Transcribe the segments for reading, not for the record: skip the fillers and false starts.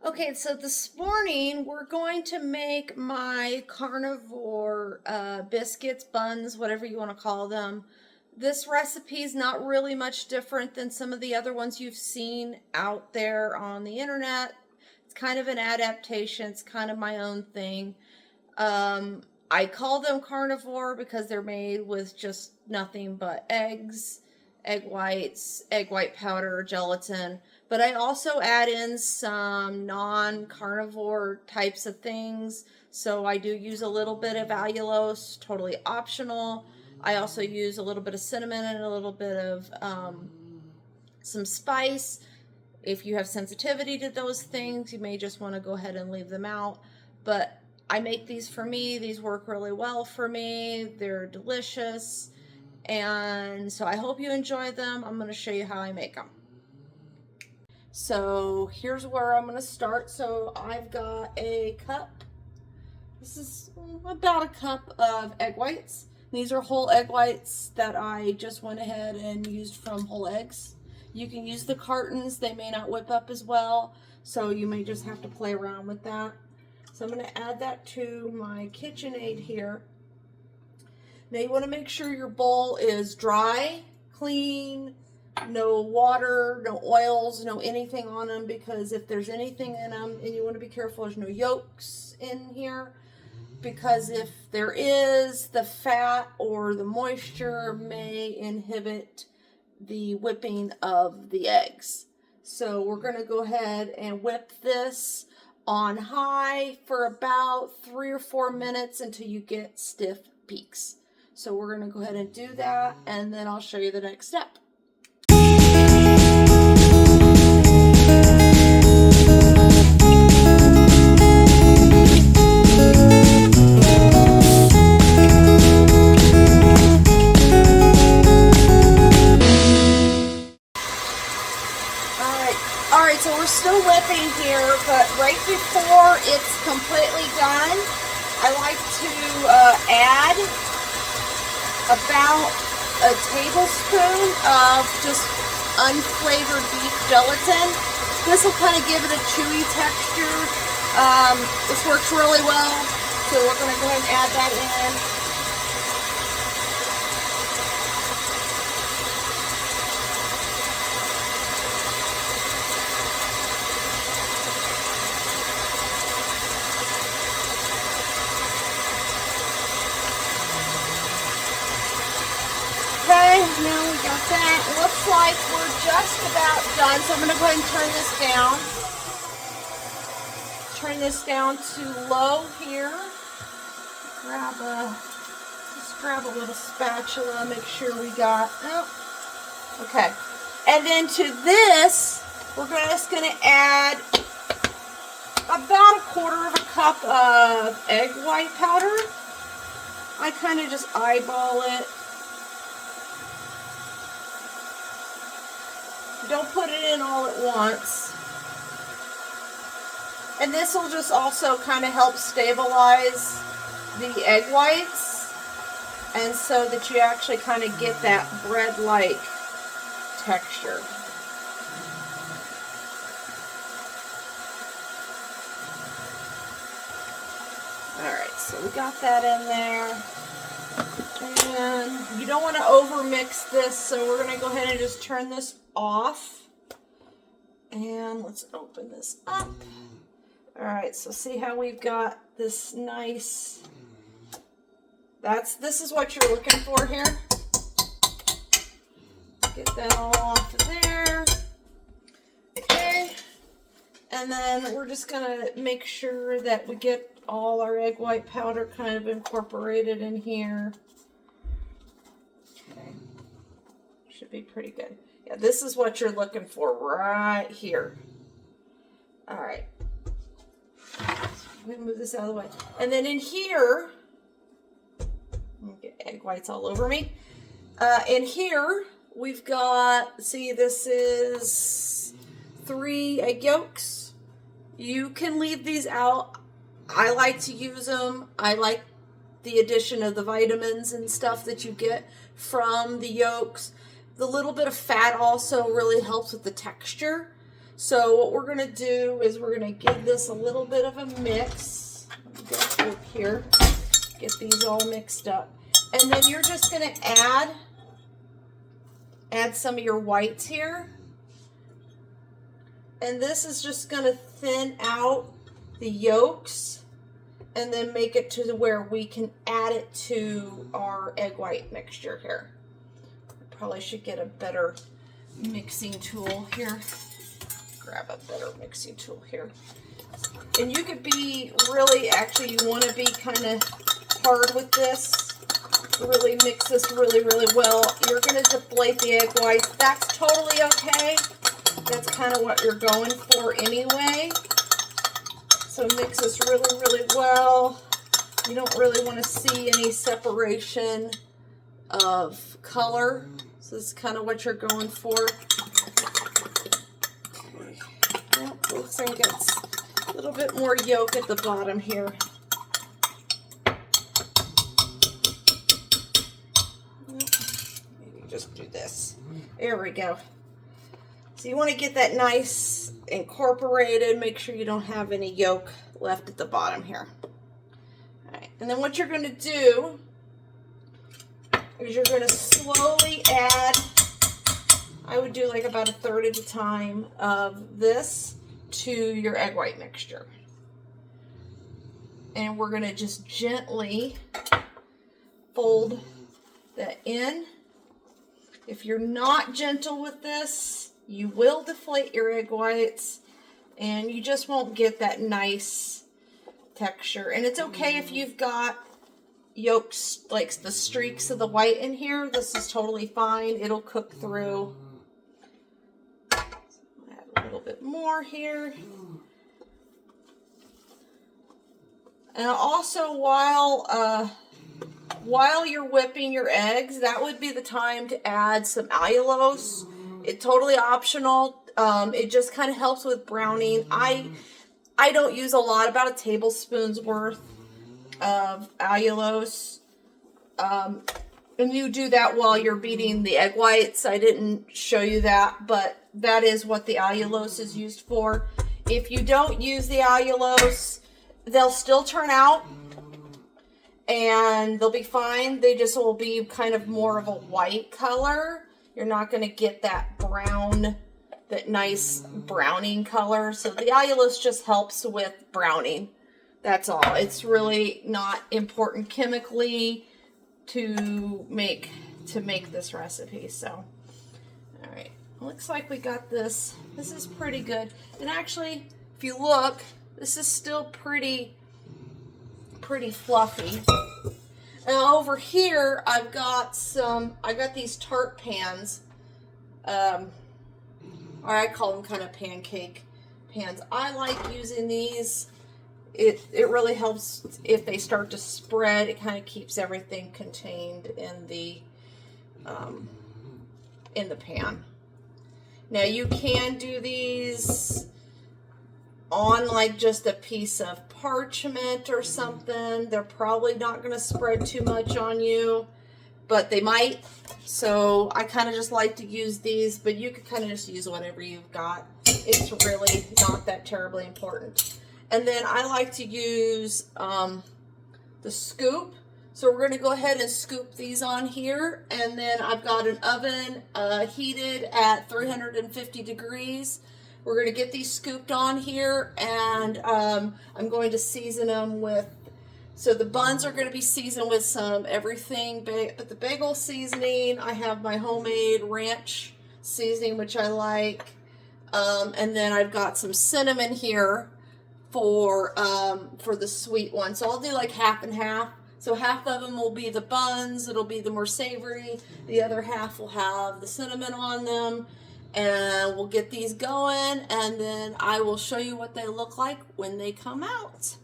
Okay, so this morning we're going to make my carnivore biscuits, buns, whatever you want to call them. This recipe is not really much different than some of the other ones you've seen out there on the internet. It's kind of an adaptation, it's kind of my own thing. I call them carnivore because they're made with just nothing but eggs, egg whites, egg white powder, gelatin. But I also add in some non-carnivore types of things. So I do use a little bit of allulose, totally optional. I also use a little bit of cinnamon and a little bit of some spice. If you have sensitivity to those things, you may just want to go ahead and leave them out. But I make these for me. These work really well for me. They're delicious. And so I hope you enjoy them. I'm going to show you how I make them. So here's where I'm going to start. So I've got a cup. This is about a cup of egg whites. These are whole egg whites that I just went ahead and used from whole eggs. You can use the cartons. They may not whip up as well, so you may just have to play around with that. So I'm going to add that to my KitchenAid here. Now you want to make sure your bowl is dry, clean, no water, no oils, no anything on them, because if there's anything in them, and you want to be careful there's no yolks in here, because if there is, the fat or the moisture may inhibit the whipping of the eggs. So we're going to go ahead and whip this on high for about 3 or 4 minutes until you get stiff peaks. So we're going to go ahead and do that, and then I'll show you the next step. Alright, so we're still whipping here, but right before it's completely done, I like to add about a tablespoon of just unflavored beef gelatin. This will kind of give it a chewy texture. This works really well, so we're going to go ahead and add that in. Okay, now we got that. It looks like we're just about done, so I'm going to go ahead and turn this down. Turn this down to low here. Just grab a little spatula, make sure we got, okay. And then to this, we're just going to add about 1/4 cup of egg white powder. I kind of just eyeball it. Don't put it in all at once. And this will just also kind of help stabilize the egg whites, and so that you actually kind of get that bread-like texture. Alright, so we got that in there. And you don't want to over mix this, so we're going to go ahead and just turn this off. And let's open this up. Alright, so see how we've got this nice, this is what you're looking for here. Get that all off of there. Okay. And then we're just going to make sure that we get all our egg white powder kind of incorporated in here. Okay. Should be pretty good. Yeah, this is what you're looking for right here. Alright. I'm going to move this out of the way. And then in here, I'm going to get egg whites all over me. In here, we've got, see, this is 3 egg yolks. You can leave these out. I like to use them. I like the addition of the vitamins and stuff that you get from the yolks. The little bit of fat also really helps with the texture. So what we're going to do is we're going to give this a little bit of a mix. Get a look here. Get these all mixed up. And then you're just going to add some of your whites here. And this is just going to thin out the yolks and then make it to where we can add it to our egg white mixture here. I probably should get a better mixing tool here. Grab a better mixing tool here. And you could be really, actually you want to be kind of hard with this. Really mix this really, really well. You're going to deflate the egg whites. That's totally okay. That's kind of what you're going for anyway. So mix this really, really well. You don't really want to see any separation of color. So this is kind of what you're going for. Well, looks like it's a little bit more yolk at the bottom here. Maybe just do this. There we go. So you want to get that nice incorporated. Make sure you don't have any yolk left at the bottom here. All right. And then what you're going to do is you're going to slowly add, I would do like about a third at a time of this to your egg white mixture. And we're going to just gently fold that in. If you're not gentle with this, you will deflate your egg whites and you just won't get that nice texture. And it's okay if you've got yolks, like the streaks of the white in here. This is totally fine. It'll cook through. Add a little bit more here. And also while you're whipping your eggs, that would be the time to add some allulose. It's totally optional. It just kind of helps with browning. I don't use a lot, about a tablespoon's worth of allulose. And you do that while you're beating the egg whites. I didn't show you that, but that is what the allulose is used for. If you don't use the allulose, they'll still turn out and they'll be fine. They just will be kind of more of a white color. You're not going to get that brown, that nice browning color. So the allulose just helps with browning. That's all. It's really not important chemically to make this recipe. So, all right. Looks like we got this. This is pretty good. And actually, if you look, this is still pretty fluffy. And over here, I got these tart pans, or I call them kind of pancake pans. I like using these. It really helps if they start to spread. It kind of keeps everything contained in the pan. Now you can do these on like just a piece of parchment or something. They're probably not going to spread too much on you, but they might. So I kind of just like to use these, but you could kind of just use whatever you've got. It's really not that terribly important. And then I like to use the scoop. So we're going to go ahead and scoop these on here. And then I've got an oven heated at 350 degrees. We're going to get these scooped on here, and I'm going to season them with, so the buns are going to be seasoned with some everything, but the bagel seasoning, I have my homemade ranch seasoning, which I like, and then I've got some cinnamon here for the sweet one. So I'll do like half and half. So half of them will be the buns, it'll be the more savory, the other half will have the cinnamon on them. And we'll get these going, and then I will show you what they look like when they come out.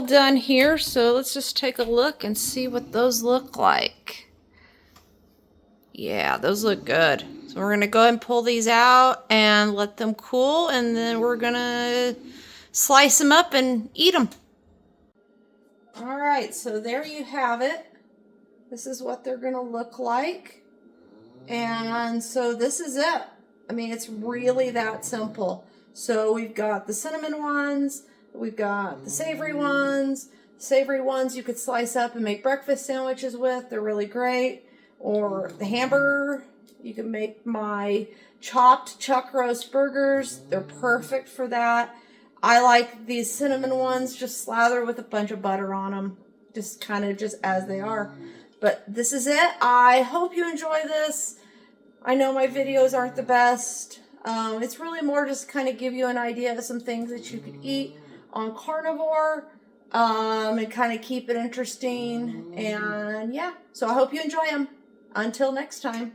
done here, so let's just take a look and see what those look like. Yeah, those look good. So we're gonna go ahead and pull these out and let them cool, and then we're gonna slice them up and eat them. All right, so there you have it. This is what they're gonna look like. And so this is it. I mean, it's really that simple. So we've got the cinnamon ones, we've got the savory ones. Savory ones you could slice up and make breakfast sandwiches with. They're really great. Or the hamburger, you can make my chopped chuck roast burgers. They're perfect for that. I like these cinnamon ones, just slather with a bunch of butter on them, just kind of just as they are. But this is it. I hope you enjoy this. I know my videos aren't the best. It's really more just kind of give you an idea of some things that you could eat on Carnivore, and kind of keep it interesting. And yeah, so I hope you enjoy them. Until next time.